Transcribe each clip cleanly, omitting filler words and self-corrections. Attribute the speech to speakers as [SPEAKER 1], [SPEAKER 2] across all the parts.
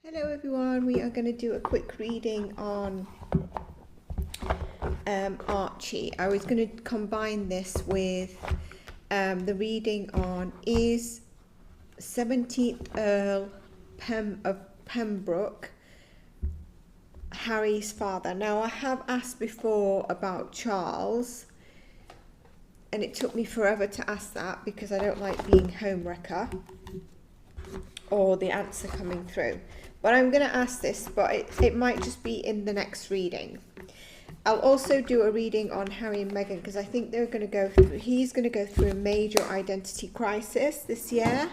[SPEAKER 1] Hello everyone, we are going to do a quick reading on Archie. I was going to combine this with the reading on is 17th Earl of Pembroke Harry's father. Now I have asked before about Charles and it took me forever to ask that because I don't like being homewrecker or the answer coming through. But I'm going to ask this, but it might just be in the next reading. I'll also do a reading on Harry and Meghan because I think they're going to go through, he's going to go through a major identity crisis this year.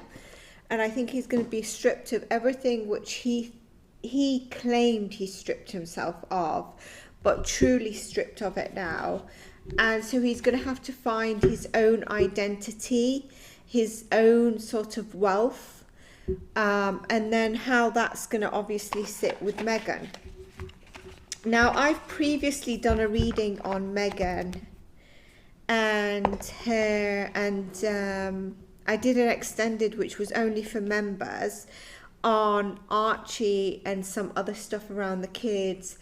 [SPEAKER 1] And I think he's going to be stripped of everything which he claimed he stripped himself of, but truly stripped of it now. And so he's going to have to find his own identity, his own sort of wealth. And then how that's going to obviously sit with Meghan. Now, I've previously done a reading on Meghan and her, and I did an extended, which was only for members, on Archie and some other stuff around the kids,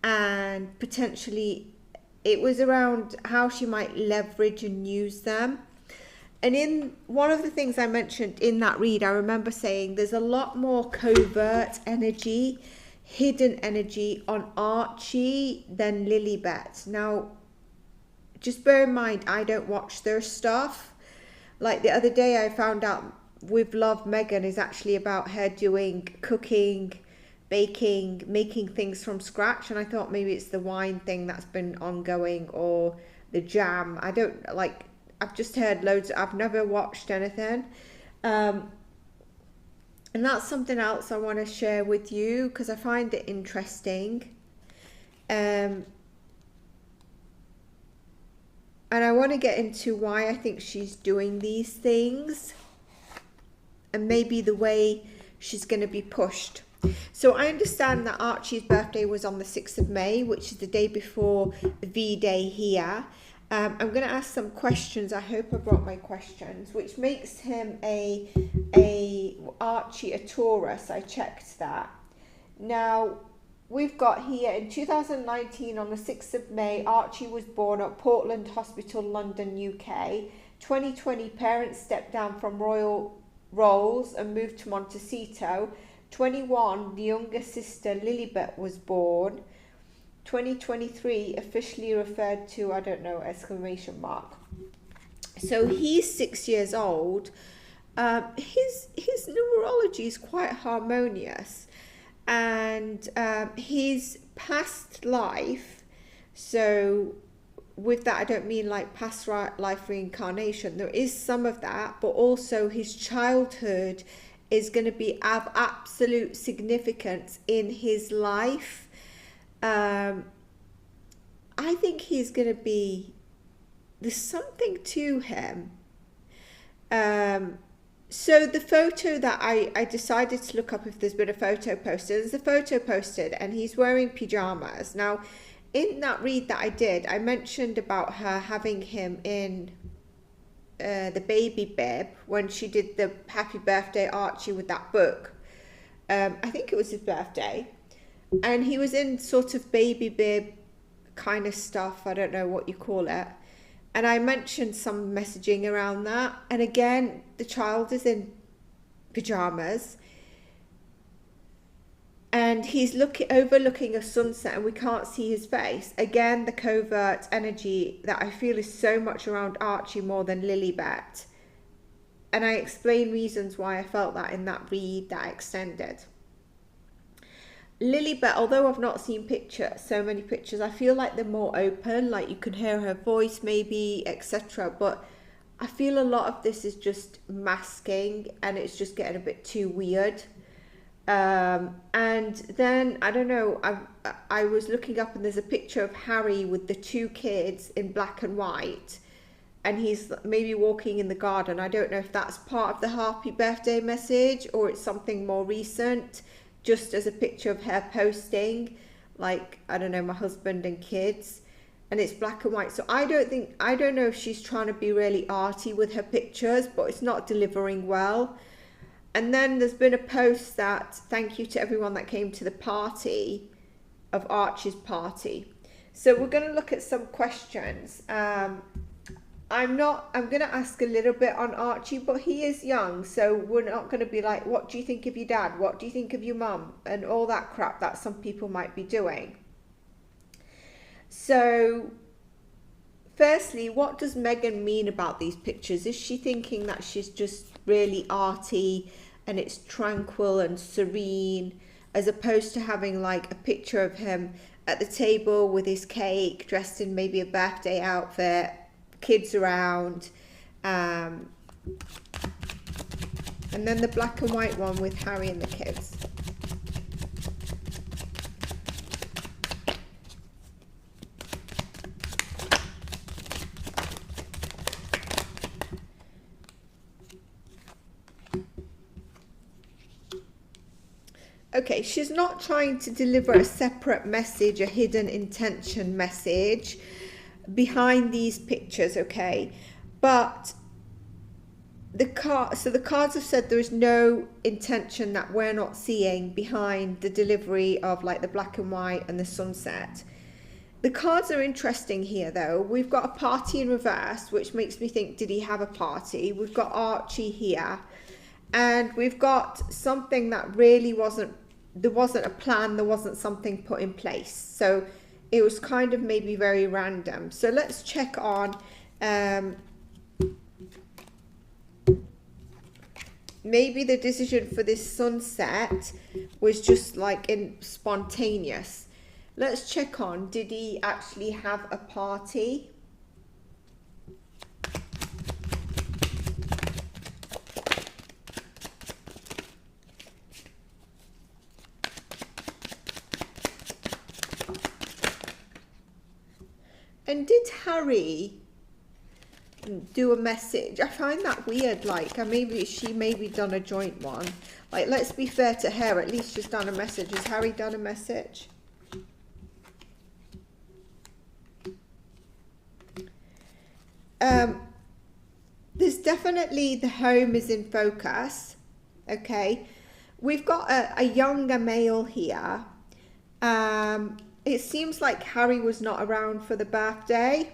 [SPEAKER 1] and potentially it was around how she might leverage and use them. And in one of the things I mentioned in that read, I remember saying there's a lot more covert energy, hidden energy on Archie than Lilibet. Now, just bear in mind, I don't watch their stuff. Like the other day, I found out With Love Meghan is actually about her doing cooking, baking, making things from scratch. And I thought maybe it's the wine thing that's been ongoing or the jam. I don't like... I've just heard loads. I've never watched anything. And that's something else I want to share with you because I find it interesting. And I want to get into why I think she's doing these things and maybe the way she's going to be pushed. So I understand that Archie's birthday was on the 6th of May, which is the day before V-Day here. I'm going to ask some questions. I hope I brought my questions, which makes him a Archie a Taurus. I checked that. Now, we've got here in 2019 on the 6th of May, Archie was born at Portland Hospital, London, UK. 2020, parents stepped down from royal roles and moved to Montecito. 21, the younger sister Lilibet was born. 2023 officially referred to, I don't know, exclamation mark. So he's 6 years old. His numerology is quite harmonious, and his past life, so with that I don't mean like past life reincarnation, there is some of that, but also his childhood is going to be of absolute significance in his life. I think he's going to be, there's something to him. So the photo that I decided to look up if there's been a photo posted, there's a photo posted and he's wearing pajamas. Now, in that read that I did, I mentioned about her having him in the baby bib when she did the Happy Birthday Archie with that book. I think it was his birthday. And he was in sort of baby bib kind of stuff. I don't know what you call it. And I mentioned some messaging around that. And again, the child is in pajamas. And he's overlooking a sunset and we can't see his face. Again, the covert energy that I feel is so much around Archie more than Lilibet. And I explain reasons why I felt that in that read that I extended. Lilibet, although I've not seen so many pictures, I feel like they're more open, like you can hear her voice maybe, etc. But I feel a lot of this is just masking and it's just getting a bit too weird. And then, I don't know, I was looking up and there's a picture of Harry with the two kids in black and white. And he's maybe walking in the garden. I don't know if that's part of the happy birthday message or it's something more recent. Just as a picture of her posting, like, I don't know, my husband and kids, and it's black and white. So I don't know if she's trying to be really arty with her pictures, but it's not delivering well. And then there's been a post that thank you to everyone that came to the party, of Archie's party. So we're going to look at some questions. I'm going to ask a little bit on Archie, but he is young, so we're not going to be like, what do you think of your dad? What do you think of your mum? And all that crap that some people might be doing. So, firstly, what does Meghan mean about these pictures? Is she thinking that she's just really arty and it's tranquil and serene, as opposed to having like a picture of him at the table with his cake, dressed in maybe a birthday outfit, kids around, and then the black and white one with Harry and the kids. Okay, she's not trying to deliver a separate message, a hidden intention message behind these pictures, okay? But the cards have said there is no intention that we're not seeing behind the delivery of like the black and white and the sunset. The cards are interesting here though. We've got a party in reverse, which makes me think, did he have a party? We've got Archie here, and we've got something that really there wasn't a plan, there wasn't something put in place. So it was kind of maybe very random. So let's check on maybe the decision for this sunset was just like spontaneous. Let's check on, did he actually have a party? And did Harry do a message? I find that weird, like she maybe done a joint one. Like, let's be fair to her, at least she's done a message. Has Harry done a message? There's definitely, the home is in focus, okay? We've got a younger male here. It seems like Harry was not around for the birthday.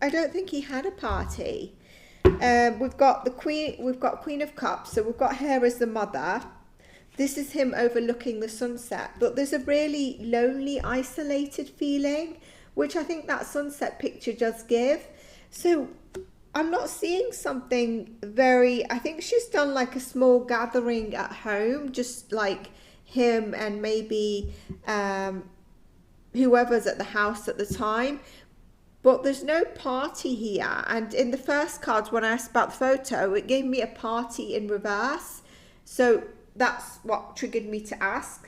[SPEAKER 1] I don't think he had a party. We've got Queen of Cups, so we've got her as the mother. This is him overlooking the sunset, but there's a really lonely, isolated feeling, which I think that sunset picture does give. So I'm not seeing something very, I think she's done like a small gathering at home, just like him and maybe whoever's at the house at the time. But there's no party here. And in the first cards, when I asked about the photo, it gave me a party in reverse. So that's what triggered me to ask.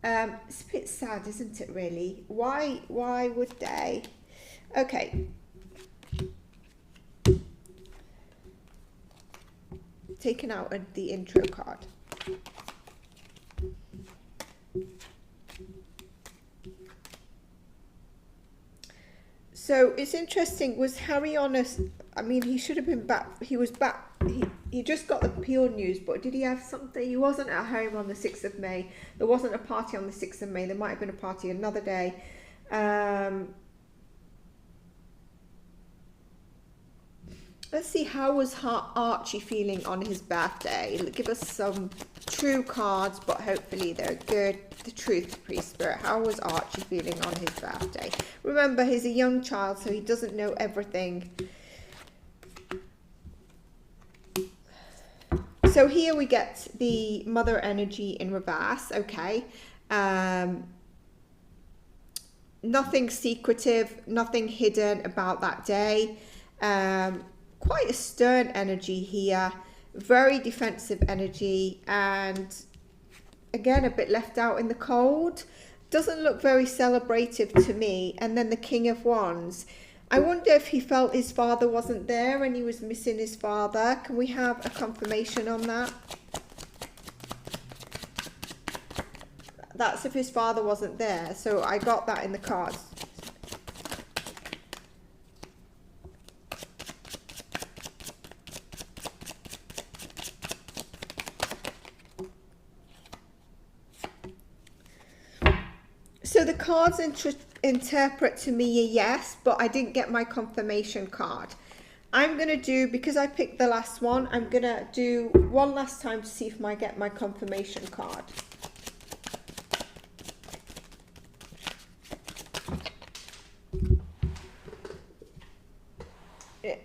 [SPEAKER 1] It's a bit sad, isn't it, really? Why would they? Okay. Taken out the intro card. So it's interesting, was Harry on a, I mean, he should have been back, he was back, he just got the Peel news, but did he have something? He wasn't at home on the 6th of May. There wasn't a party on the 6th of May. There might have been a party another day. Let's see, how was Archie feeling on his birthday? Give us some true cards, but hopefully they're good. The truth, Priest Spirit. How was Archie feeling on his birthday? Remember, he's a young child, so he doesn't know everything. So here we get the mother energy in reverse, okay. Nothing secretive, nothing hidden about that day. Quite a stern energy here, very defensive energy, and again a bit left out in the cold. Doesn't look very celebrative to me. And then the King of Wands. I wonder if he felt his father wasn't there and he was missing his father. Can we have a confirmation on that? That's if his father wasn't there. So I got that in the cards. So the cards interpret to me a yes, but I didn't get my confirmation card. I'm going to do, because I picked the last one, I'm going to do one last time to see if I get my confirmation card.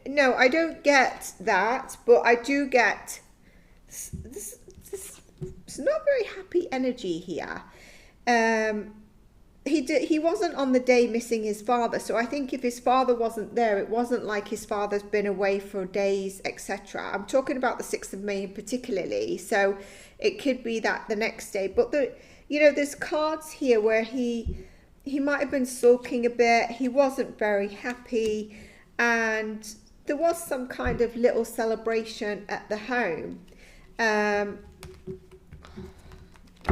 [SPEAKER 1] No, I don't get that, but I do get this it's not very happy energy here. He wasn't on the day missing his father, so I think if his father wasn't there, it wasn't like his father's been away for days, etc. I'm talking about the 6th of May particularly, so it could be that the next day. But there's cards here where he might have been sulking a bit. He wasn't very happy, and there was some kind of little celebration at the home. Why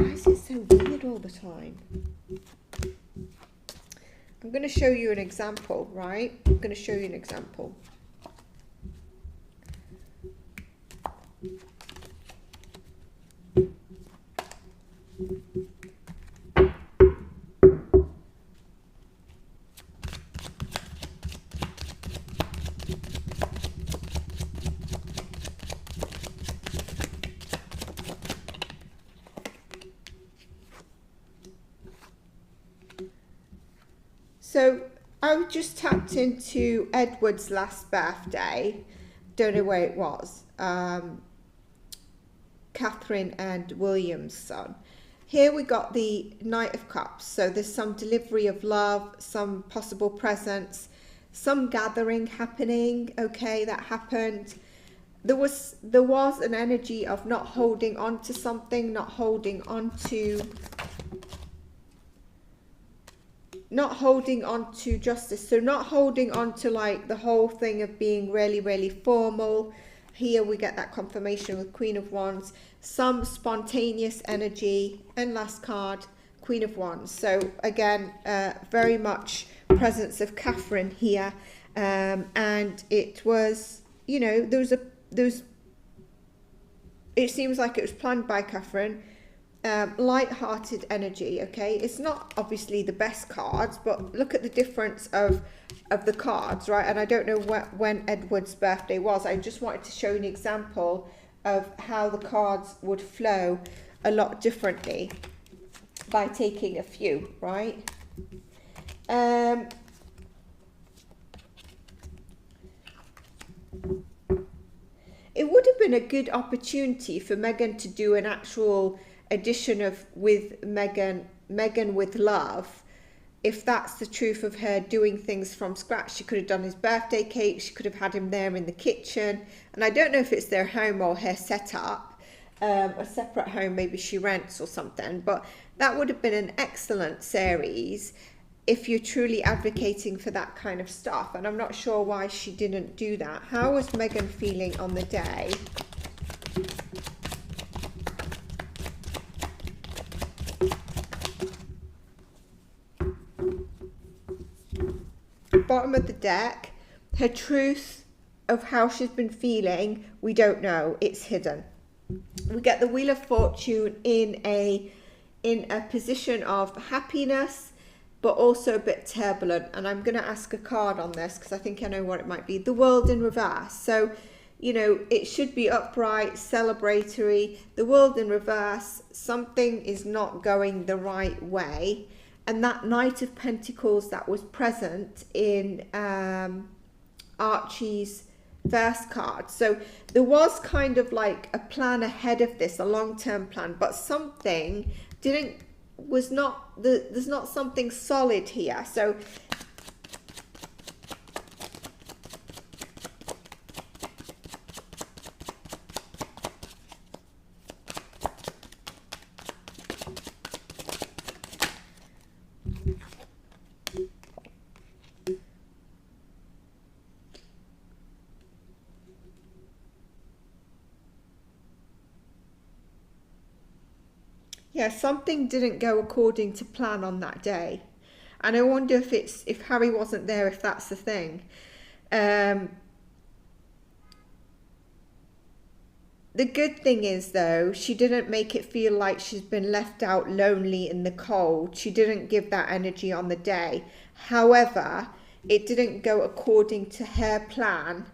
[SPEAKER 1] is it so weird all the time? I'm going to show you an example, right? I'm going to show you an example. So I just tapped into Edward's last birthday. Don't know where it was. Catherine and William's son. Here we got the Knight of Cups. So there's some delivery of love, some possible presents, some gathering happening. Okay, that happened. There was an energy of not holding on to something, not holding on to justice, so not holding on to like the whole thing of being really, really formal. Here we get that confirmation with Queen of Wands, some spontaneous energy, and last card, Queen of Wands. So again, very much presence of Catherine here, and it was, it seems like it was planned by Catherine. Light-hearted energy. Okay, it's not obviously the best cards, but look at the difference of the cards, right? And I don't know when Edward's birthday was. I just wanted to show you an example of how the cards would flow a lot differently by taking a few, right? It would have been a good opportunity for Meghan to do an actual edition of with Meghan with love. If that's the truth of her doing things from scratch, she could have done his birthday cake, she could have had him there in the kitchen, and I don't know if it's their home or her setup, a separate home maybe she rents or something, but that would have been an excellent series if you're truly advocating for that kind of stuff. And I'm not sure why she didn't do that. How was Meghan feeling on the day? Bottom of the deck, her truth of how she's been feeling, we don't know, it's hidden. We get the Wheel of Fortune in a position of happiness, but also a bit turbulent. And I'm going to ask a card on this because I think I know what it might be. The World in reverse. So, it should be upright, celebratory. The World in reverse, something is not going the right way. And that Knight of Pentacles that was present in Archie's first card. So there was kind of like a plan ahead of this, a long-term plan, but something there's not something solid here. So yeah, something didn't go according to plan on that day. And I wonder if Harry wasn't there, if that's the thing. The good thing is, though, she didn't make it feel like she's been left out lonely in the cold. She didn't give that energy on the day. However, it didn't go according to her plan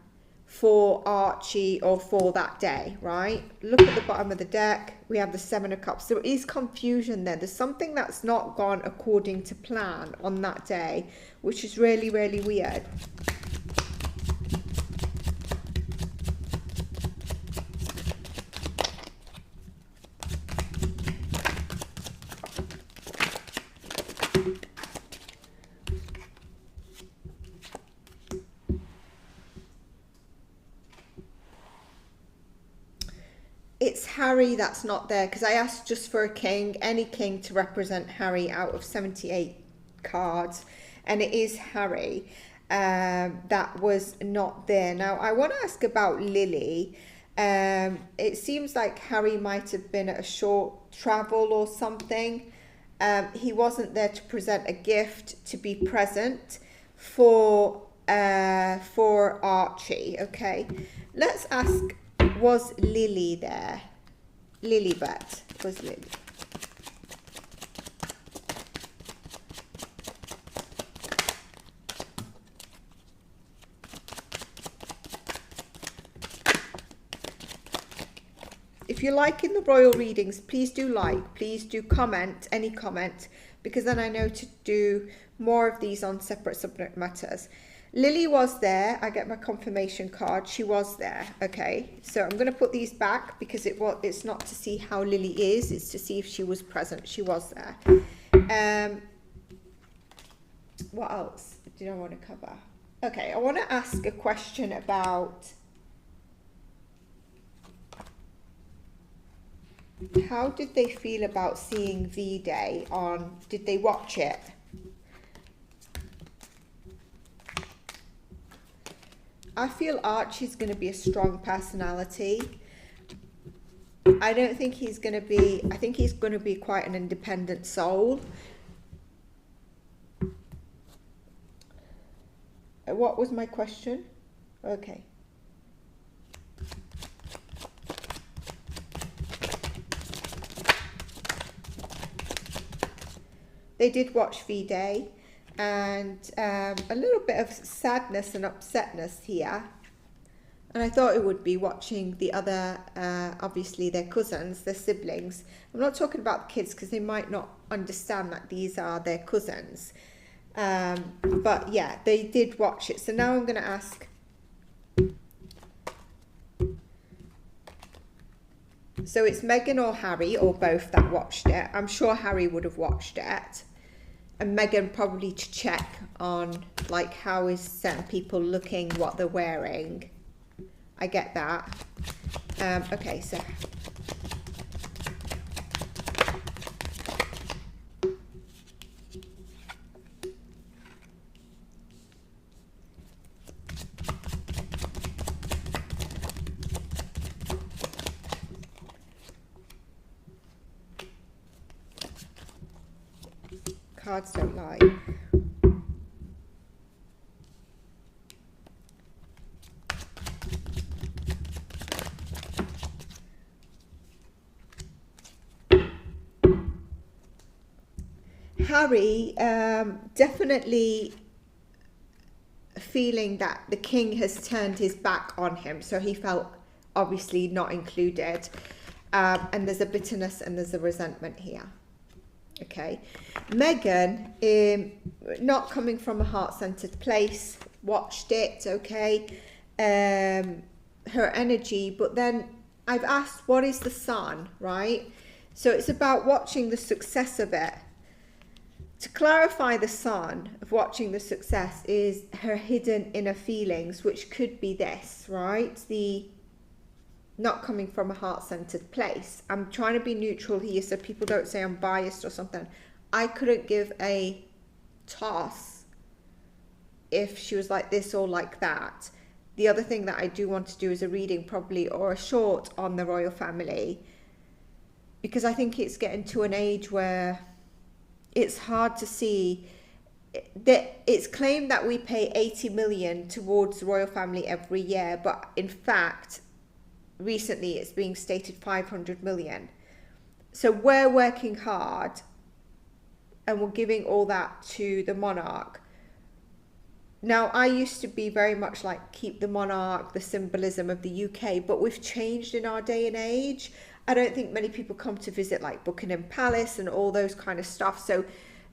[SPEAKER 1] for Archie or for that day, right? Look at the bottom of the deck. We have the Seven of Cups. There is confusion there. There's something that's not gone according to plan on that day, which is really, really weird. It's Harry that's not there, because I asked just for a king, any king to represent Harry out of 78 cards, and it is Harry that was not there. Now, I want to ask about Lily. It seems like Harry might have been at a short travel or something. He wasn't there to present a gift, to be present for Archie. Okay, let's ask, was Lily there? Lilybet was Lily. If you're liking the royal readings, please do like, please do comment, any comment, because then I know to do more of these on separate subject matters. Lily was there. I get my confirmation card. She was there. Okay, so I'm going to put these back because it's not to see how Lily is. It's to see if she was present. She was there. What else did I want to cover? Okay, I want to ask a question about how did they feel about seeing V-Day on, did they watch it? I feel Archie's going to be a strong personality. I don't think he's going to be, I think he's going to be quite an independent soul. What was my question? Okay. They did watch V-Day. And a little bit of sadness and upsetness here. And I thought it would be watching the other, obviously their cousins, their siblings. I'm not talking about the kids because they might not understand that these are their cousins. But yeah, they did watch it. So now I'm going to ask. So it's Meghan or Harry or both that watched it. I'm sure Harry would have watched it. And Meghan probably to check on like how is certain people looking, what they're wearing. I get that. Okay, so cards don't lie. Harry definitely feeling that the king has turned his back on him, so he felt obviously not included, and there's a bitterness and there's a resentment here. Okay, Meghan, not coming from a heart-centered place, watched it, okay, her energy, but then I've asked, what is the sun, right? So it's about watching the success of it. To clarify the sun of watching the success is her hidden inner feelings, which could be this, right? The not coming from a heart-centered place. I'm trying to be neutral here so people don't say I'm biased or something. I couldn't give a toss if she was like this or like that. The other thing that I do want to do is a reading probably or a short on the royal family, because I think it's getting to an age where it's hard to see that it's claimed that we pay 80 million towards the royal family every year, but in fact recently it's being stated 500 million. So we're working hard and we're giving all that to the monarch. Now, I used to be very much like keep the monarch, the symbolism of the UK, but we've changed in our day and age. I don't think many people come to visit like Buckingham Palace and all those kind of stuff. So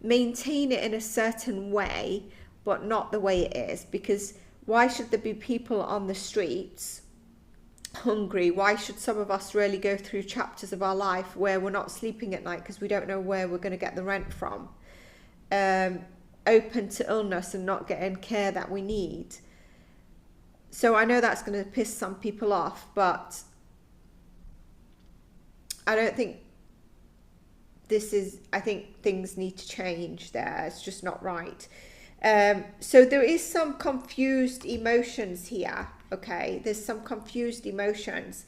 [SPEAKER 1] maintain it in a certain way, but not the way it is, because why should there be people on the streets hungry? Why should some of us really go through chapters of our life where we're not sleeping at night because we don't know where we're going to get the rent from? Open to illness and not getting care that we need. So I know that's going to piss some people off, but I don't think this is, I think things need to change there. It's just not right. So there is some confused emotions here. Okay, there's some confused emotions.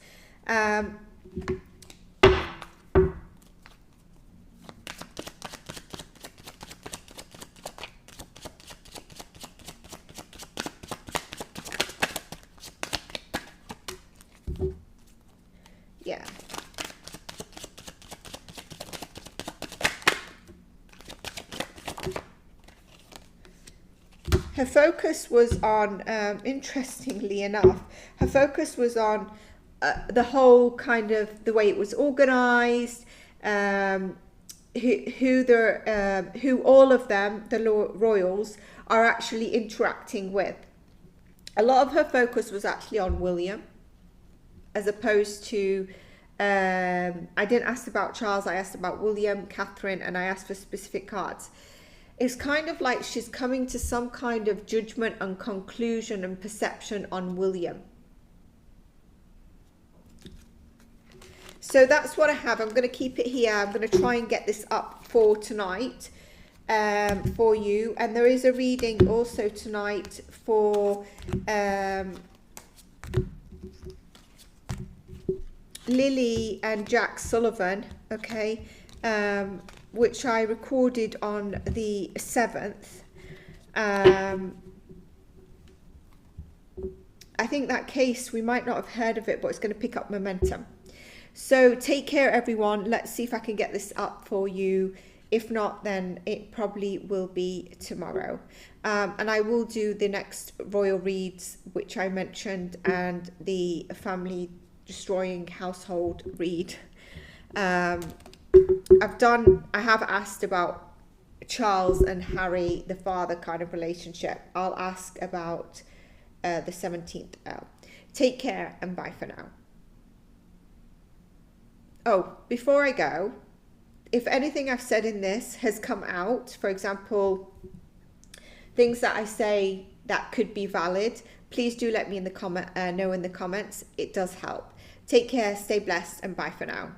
[SPEAKER 1] Yeah. Her focus was on, interestingly enough, her focus was on the whole kind of the way it was organized, who all of them, the royals, are actually interacting with. A lot of her focus was actually on William, as opposed to, I didn't ask about Charles, I asked about William, Catherine, and I asked for specific cards. It's kind of like she's coming to some kind of judgment and conclusion and perception on William. So that's what I have. I'm going to keep it here. I'm going to try and get this up for tonight for you. And there is a reading also tonight for Lily and Jack Sullivan, okay, which I recorded on the 7th. I think that case, we might not have heard of it, but it's going to pick up momentum. So take care, everyone. Let's see if I can get this up for you. If not, then it probably will be tomorrow. And I will do the next royal reads, which I mentioned, and the family destroying household read. I have asked about Charles and Harry, the father kind of relationship. I'll ask about the 17th L. Take care and bye for now. Oh, before I go, if anything I've said in this has come out, for example, things that I say that could be valid, please do let me know in the comments. It does help. Take care, stay blessed, and bye for now.